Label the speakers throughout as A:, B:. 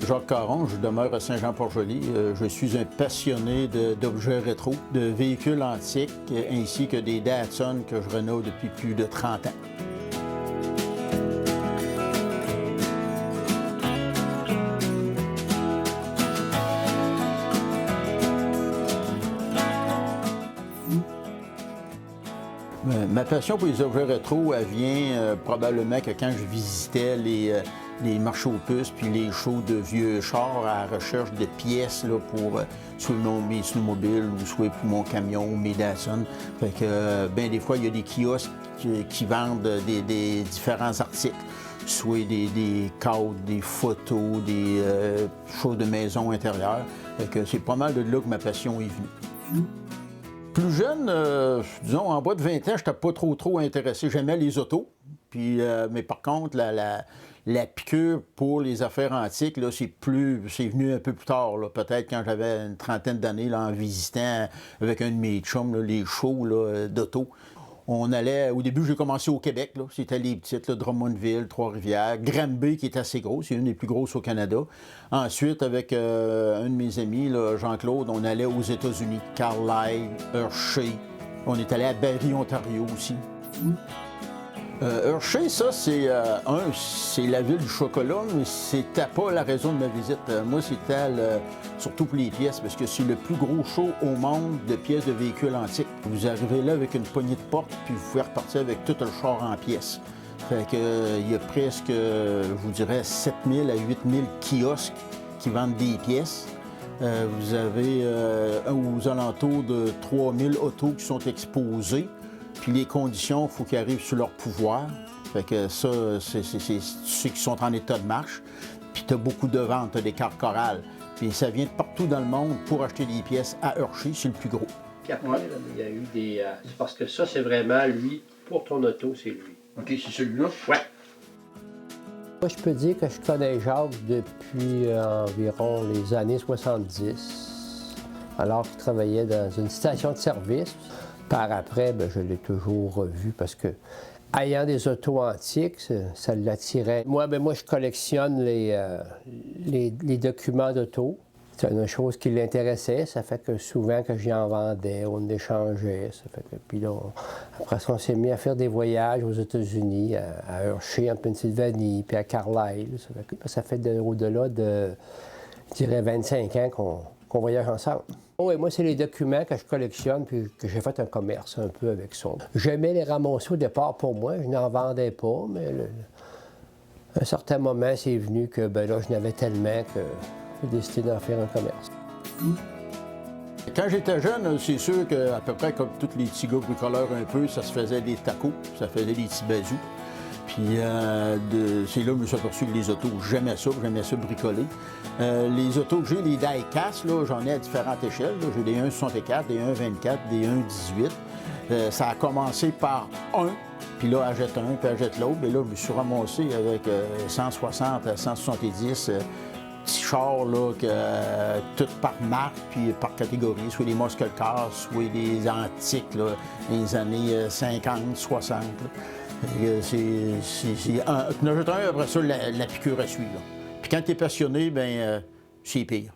A: Jacques Caron, je demeure à Saint-Jean-Port-Joli. Je suis un passionné d'objets rétro, de véhicules antiques, ainsi que des Datsun que je rénove depuis plus de 30 ans. Ma passion pour les objets rétro, elle vient probablement que quand je visitais les marchés aux puces puis les shows de vieux chars à la recherche de pièces là, pour soit mes snowmobiles ou soit pour mon camion ou mes Datsun. Fait que ben des fois, il y a des kiosques qui vendent des différents articles, soit des cadres, des photos, des choses de maison intérieure. Fait que c'est pas mal de là que ma passion est venue. Plus jeune, disons, en bas de 20 ans, je n'étais pas trop intéressé. J'aimais les autos. Puis, mais par contre, la piqûre pour les affaires antiques, là, c'est venu un peu plus tard. Peut-être quand j'avais une trentaine d'années, en visitant avec un de mes chums là, les shows d'auto. On allait, au début, j'ai commencé au Québec. C'était les petites, là, Drummondville, Trois-Rivières, Granby, qui est assez grosse, c'est une des plus grosses au Canada. Ensuite, avec un de mes amis, là, Jean-Claude, on allait aux États-Unis, Carlisle, Hershey. On est allé à Barrie, Ontario aussi. Hershey, ça, c'est la ville du chocolat, mais c'était pas la raison de ma visite. Moi, c'était surtout pour les pièces, parce que c'est le plus gros show au monde de pièces de véhicules antiques. Vous arrivez là avec une poignée de porte, puis vous pouvez repartir avec tout le char en pièces. Fait que, il y a presque, je vous dirais, 7000 à 8000 kiosques qui vendent des pièces. Vous avez aux alentours de 3000 autos qui sont exposées. Puis les conditions, il faut qu'ils arrivent sous leur pouvoir. Fait que ça, c'est ceux qui sont en état de marche. Puis tu as beaucoup de ventes, tu as des cartes chorales. Puis ça vient de partout dans le monde pour acheter des pièces à Hershey, c'est le plus gros.
B: Puis après, là, il y a eu des... c'est parce que ça, c'est vraiment lui, pour ton auto, c'est lui.
A: OK, c'est celui-là?
B: Ouais.
C: Moi, je peux dire que je connais Jacques depuis environ les années 70, alors qu'il travaillait dans une station de service. Par après, bien, je l'ai toujours revu parce que, ayant des autos antiques, ça l'attirait. Moi, je collectionne les documents d'auto. C'est une chose qui l'intéressait. Ça fait que souvent que j'y en vendais, on échangeait. Ça fait que, puis là, après ça, on s'est mis à faire des voyages aux États-Unis, à Hershey, en Pennsylvanie, puis à Carlisle. Ça fait au-delà de, je dirais, 25 ans qu'on voyage ensemble. Oui, moi, c'est les documents que je collectionne puis que j'ai fait un commerce un peu avec ça. J'aimais les ramasser au départ pour moi, je n'en vendais pas, mais à un certain moment, c'est venu que ben là, je n'avais tellement que j'ai décidé d'en faire un commerce.
A: Quand j'étais jeune, c'est sûr qu'à peu près comme tous les petits gars bricoleurs un peu, ça se faisait des tacos, ça faisait des petits bazous. Puis c'est là que je me suis aperçu que les autos, j'aimais ça bricoler. Les autos que j'ai, les die-cast, j'en ai à différentes échelles. J'ai des 1,64, des 1,24, des 1,18. Ça a commencé par un, puis là, achète un, puis achète l'autre. Et là, je me suis ramassé avec 160 à 170 petits chars, là, toutes par marque, puis par catégorie, soit des muscle cars, soit des antiques, là, des années 50, 60. C'est un, après ça, la piqûre à suivre. Puis quand tu es passionné, ben c'est pire.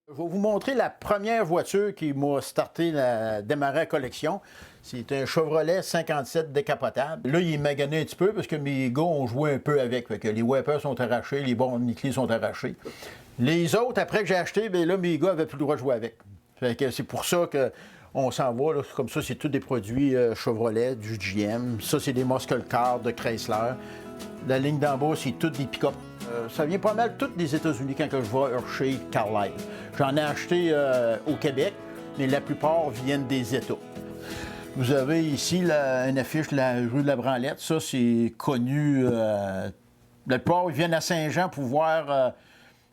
A: Je vais vous montrer la première voiture qui m'a starté la démarrer la collection. C'est un Chevrolet 57 décapotable. Là, il est magané un petit peu parce que mes gars ont joué un peu avec. Fait que les wipers sont arrachés, les bornes nickelées sont arrachées. Les autres, après que j'ai acheté, bien là, mes gars n'avaient plus le droit de jouer avec. Fait que c'est pour ça que on s'en va, là, comme ça, c'est tous des produits Chevrolet, du GM. Ça, c'est des muscle cars de Chrysler. La ligne d'en bas, c'est toutes des pick-up. Ça vient pas mal toutes des États-Unis quand je vais à Hershey, Carlisle. J'en ai acheté au Québec, mais la plupart viennent des États. Vous avez ici une affiche de la rue de la Branlette. Ça, c'est connu. La plupart ils viennent à Saint-Jean pour voir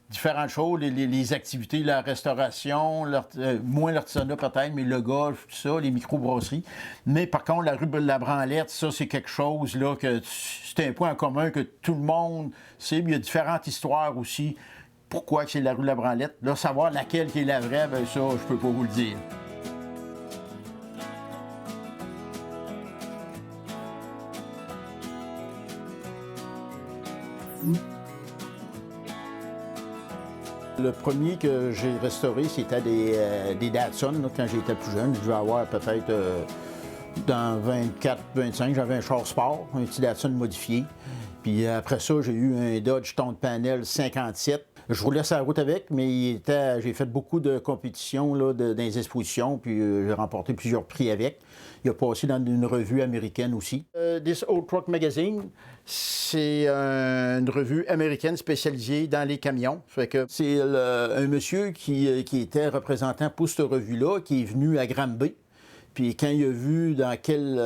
A: différentes choses, les activités, la restauration, moins l'artisanat peut-être, mais le golf, tout ça, les microbrasseries. Mais par contre, la rue de la Branlette, ça, c'est quelque chose là que c'est un point en commun que tout le monde sait. Il y a différentes histoires aussi. Pourquoi c'est la rue de la Branlette? Là, savoir laquelle qui est la vraie, bien ça, je peux pas vous le dire. Le premier que j'ai restauré, c'était des Datsun, là, quand j'étais plus jeune. Je devais avoir peut-être dans 24-25, j'avais un char sport, un petit Datsun modifié. Puis après ça, j'ai eu un Dodge Stone Panel 57. Je roulais sur la route avec, mais j'ai fait beaucoup de compétitions là, dans les expositions, puis j'ai remporté plusieurs prix avec. Il a passé dans une revue américaine aussi. This Old Truck Magazine, c'est une revue américaine spécialisée dans les camions. Fait que c'est un monsieur qui était représentant pour cette revue-là, qui est venu à Granby. Puis quand il a vu dans quelle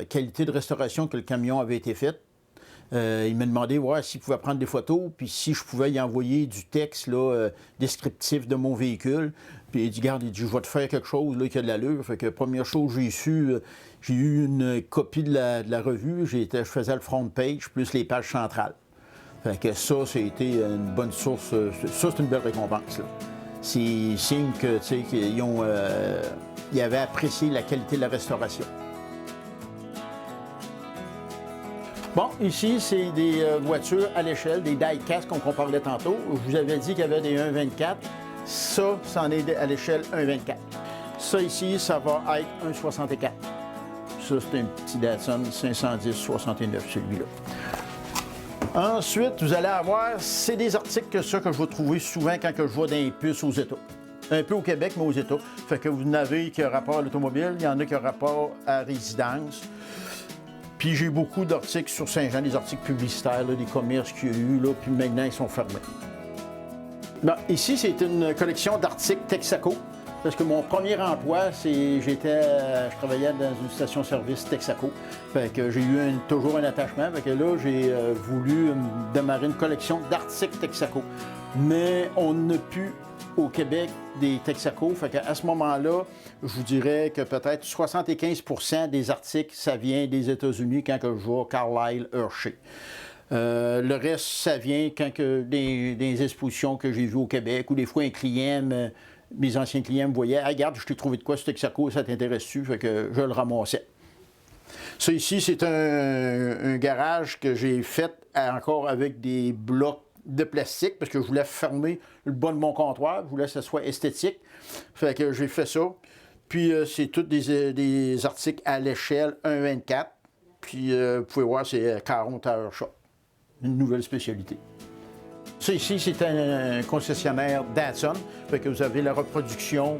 A: qualité de restauration que le camion avait été fait, il m'a demandé ouais, s'il pouvait prendre des photos, puis si je pouvais y envoyer du texte là, descriptif de mon véhicule. Puis il dit, garde, il dit, je vais te faire quelque chose là, qui a de l'allure. Fait que première chose que j'ai su, j'ai eu une copie de la revue, je faisais le front page plus les pages centrales. Fait que ça a été une bonne source, ça c'est une belle récompense. Là. C'est signe que, tu sais, ils avaient apprécié la qualité de la restauration. Bon, ici, c'est des voitures à l'échelle, des die-cast comme on parlait tantôt. Je vous avais dit qu'il y avait des 1,24. Ça, c'en est à l'échelle 1,24. Ça ici, ça va être 1,64. Ça, c'est un petit Datsun 510-69, celui-là. Ensuite, vous allez avoir, c'est des articles que je vais trouver souvent quand je vais dans les puces aux États. Un peu au Québec, mais aux États. Fait que vous en avez qui ont rapport à l'automobile, il y en a qui ont rapport à résidence. Puis j'ai beaucoup d'articles sur Saint-Jean, des articles publicitaires, là, des commerces qu'il y a eu, là, puis maintenant ils sont fermés. Bon, ici, c'est une collection d'articles Texaco, parce que mon premier emploi, je travaillais dans une station-service Texaco. Fait que j'ai eu toujours un attachement. Fait que là, j'ai voulu démarrer une collection d'articles Texaco. Mais on n'a plus au Québec des Texaco. Fait qu'à ce moment-là, je vous dirais que peut-être 75% des articles, ça vient des États-Unis quand je vois Carlisle, Hershey. Le reste, ça vient quand des expositions que j'ai vues au Québec ou des fois un client, mes anciens clients me voyaient « Ah, regarde, je t'ai trouvé de quoi ce Texaco, ça t'intéresse-tu? » Fait que je le ramassais. Ça ici, c'est un garage que j'ai fait encore avec des blocs de plastique parce que je voulais fermer le bas de mon comptoir, je voulais que ça soit esthétique. Fait que j'ai fait ça. Puis c'est tous des articles à l'échelle 1,24. Puis vous pouvez voir, c'est 40 heures shop. Une nouvelle spécialité. Ça ici, c'est un concessionnaire Datsun. Fait que vous avez la reproduction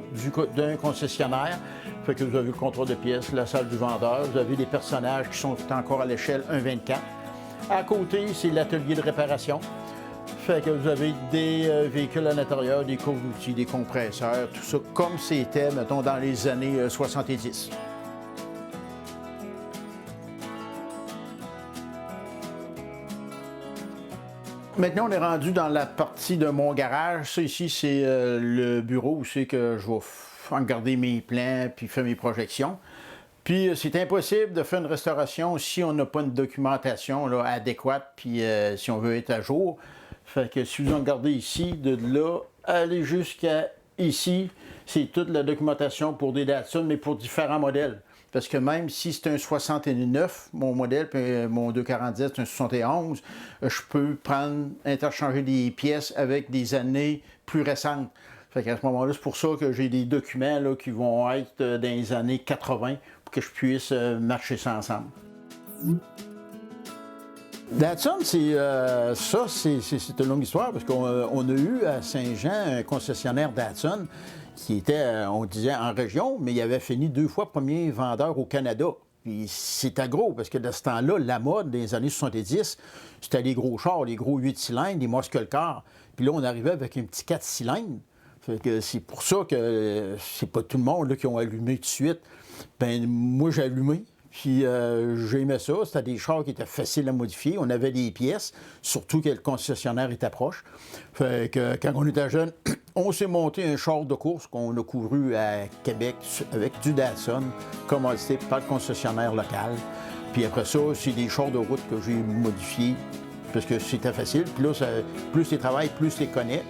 A: d'un concessionnaire. Fait que vous avez le contrôle de pièces, la salle du vendeur. Vous avez des personnages qui sont encore à l'échelle 1,24. À côté, c'est l'atelier de réparation. Fait que vous avez des véhicules à l'intérieur, des cours d'outils, des compresseurs, tout ça comme c'était, mettons, dans les années 70. Maintenant, on est rendu dans la partie de mon garage. Ça ici, c'est le bureau où c'est que je vais regarder mes plans puis faire mes projections. Puis c'est impossible de faire une restauration si on n'a pas une documentation là, adéquate puis si on veut être à jour. Fait que si vous regardez ici, de là, aller jusqu'à ici, c'est toute la documentation pour des Datsun, mais pour différents modèles. Parce que même si c'est un 69, mon modèle, puis mon 247, c'est un 71, je peux interchanger des pièces avec des années plus récentes. Fait qu'à ce moment-là, c'est pour ça que j'ai des documents là, qui vont être dans les années 80 pour que je puisse marcher ça ensemble. Datsun, c'est une longue histoire parce qu'on a eu à Saint-Jean un concessionnaire Datsun qui était, on disait, en région, mais il avait fini 2 fois premier vendeur au Canada. Puis c'était gros parce que de ce temps-là, la mode des années 70, c'était les gros chars, les gros 8 cylindres, les muscle cars. Puis là, on arrivait avec un petit 4 cylindres. Fait que c'est pour ça que c'est pas tout le monde là, qui ont allumé tout de suite. Ben moi, j'ai allumé. Puis j'aimais ça, c'était des chars qui étaient faciles à modifier, on avait des pièces, surtout que le concessionnaire était proche. Fait que quand on était jeune, on s'est monté un char de course qu'on a couru à Québec avec du Datsun, commandité par le concessionnaire local. Puis après ça, c'est des chars de route que j'ai modifiés parce que c'était facile. Puis là, plus les travailles, plus les connais.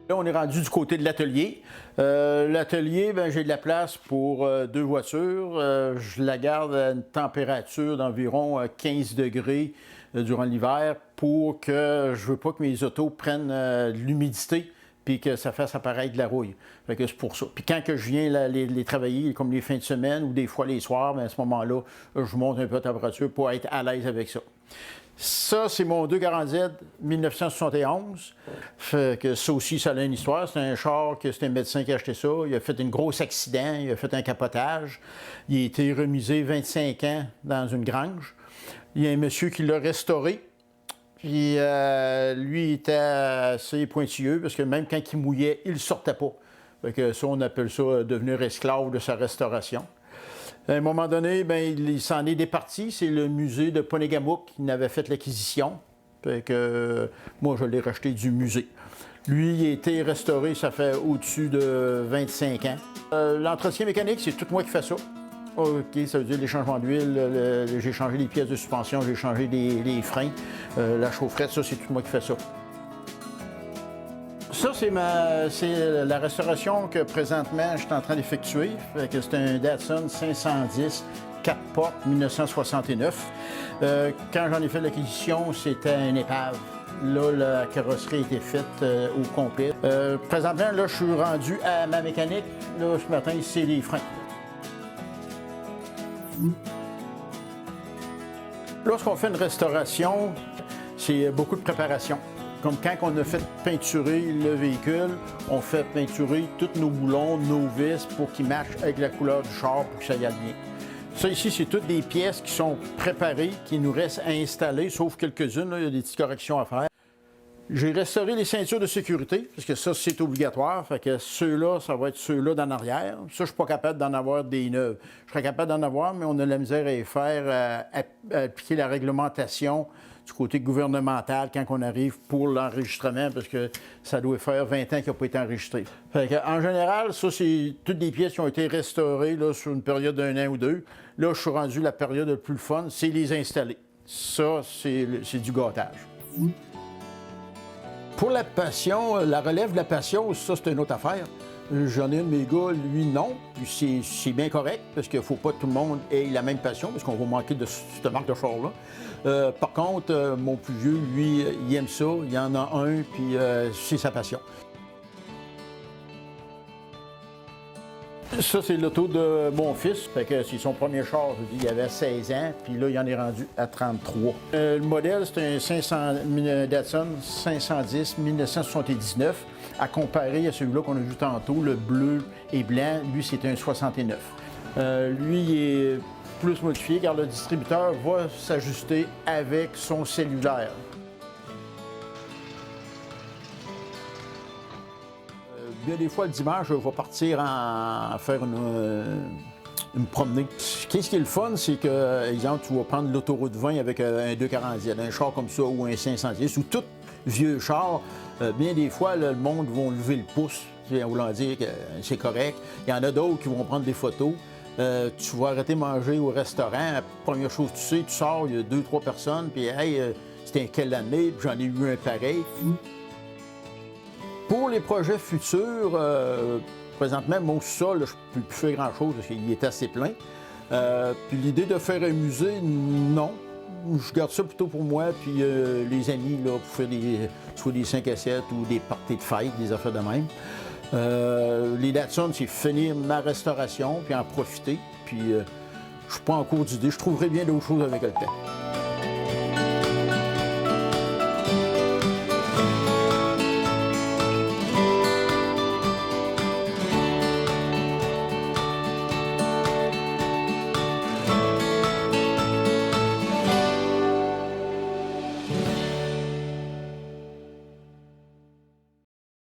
A: Là, on est rendu du côté de l'atelier. L'atelier, ben, j'ai de la place pour 2 voitures. Je la garde à une température d'environ 15 degrés durant l'hiver pour que je veux pas que mes autos prennent de l'humidité puis que ça fasse apparaître de la rouille. Fait que c'est pour ça. Puis quand que je viens les travailler, comme les fins de semaine ou des fois les soirs, bien, à ce moment-là, je monte un peu la température pour être à l'aise avec ça. Ça, c'est mon 240Z 1971. Fait que ça aussi, ça a une histoire. C'est un char que c'est un médecin qui a acheté ça. Il a fait un gros accident, il a fait un capotage. Il a été remisé 25 ans dans une grange. Il y a un monsieur qui l'a restauré. Puis lui, il était assez pointilleux parce que même quand il mouillait, il ne sortait pas. Fait que ça, on appelle ça devenir esclave de sa restauration. À un moment donné, bien, il s'en est départi. C'est le musée de Ponégamouk qui n'avait fait l'acquisition. Fait que moi, je l'ai racheté du musée. Lui, il a été restauré, ça fait au-dessus de 25 ans. L'entretien mécanique, c'est tout moi qui fais ça. OK, ça veut dire les changements d'huile, j'ai changé les pièces de suspension, j'ai changé les freins, la chaufferette, ça, c'est tout moi qui fais ça. Ça, c'est la restauration que présentement je suis en train d'effectuer. C'est un Datsun 510 4 portes 1969. Quand j'en ai fait l'acquisition, c'était une épave. Là, la carrosserie a été faite au complet. Présentement, là, je suis rendu à ma mécanique. Là, ce matin, c'est les freins. Lorsqu'on fait une restauration, c'est beaucoup de préparation. Comme quand on a fait peinturer le véhicule, on fait peinturer tous nos boulons, nos vis pour qu'ils matchent avec la couleur du char pour que ça y aille bien. Ça ici, c'est toutes des pièces qui sont préparées, qui nous restent à installer, sauf quelques-unes, il y a des petites corrections à faire. J'ai restauré les ceintures de sécurité, parce que ça, c'est obligatoire. Fait que ceux-là, ça va être ceux-là d'en arrière. Ça, je ne suis pas capable d'en avoir des neuves. Je serais capable d'en avoir, mais on a de la misère à y faire, à appliquer la réglementation du côté gouvernemental quand on arrive pour l'enregistrement, parce que ça doit faire 20 ans qu'il n'a pas été enregistré. Fait que, en général, ça, c'est toutes des pièces qui ont été restaurées là, sur une période d'1 an ou 2. Là, je suis rendu la période la plus fun, c'est les installer. Ça, c'est du gâtage. Pour la passion, la relève de la passion, ça, c'est une autre affaire. J'en ai un de mes gars, lui, non. Puis c'est bien correct, parce qu'il ne faut pas que tout le monde ait la même passion, parce qu'on va manquer de cette marque de char-là. Par contre, mon plus vieux, lui, il aime ça. Il y en a un, puis c'est sa passion. Ça, c'est l'auto de mon fils. Fait que c'est son premier char. Il avait 16 ans, puis là, il en est rendu à 33. Le modèle, c'est un Datsun 510 1979, à comparer à celui-là qu'on a vu tantôt, le bleu et blanc. Lui, c'est un 69. Lui, il est plus modifié, car le distributeur va s'ajuster avec son cellulaire. Bien des fois, le dimanche, je vais partir faire une promenée. Qu'est-ce qui est le fun, c'est que, exemple, tu vas prendre l'autoroute 20 avec un 240Z, un char comme ça ou un 510 ou tout vieux char. Bien des fois, là, le monde va lever le pouce, en voulant dire que c'est correct. Il y en a d'autres qui vont prendre des photos. Tu vas arrêter de manger au restaurant. La première chose que tu sais, tu sors, il y a 2-3 personnes, puis hey, c'était quelle année, puis j'en ai eu un pareil. Pour les projets futurs, présentement, mon sol, je ne peux plus faire grand-chose parce qu'il est assez plein. Puis l'idée de faire un musée, non. Je garde ça plutôt pour moi, puis les amis, là, pour faire soit des 5 à 7 ou des parties de fête, des affaires de même. Les Datsun, c'est finir ma restauration, puis en profiter. Puis je ne suis pas en cours d'idée. Je trouverai bien d'autres choses avec le temps.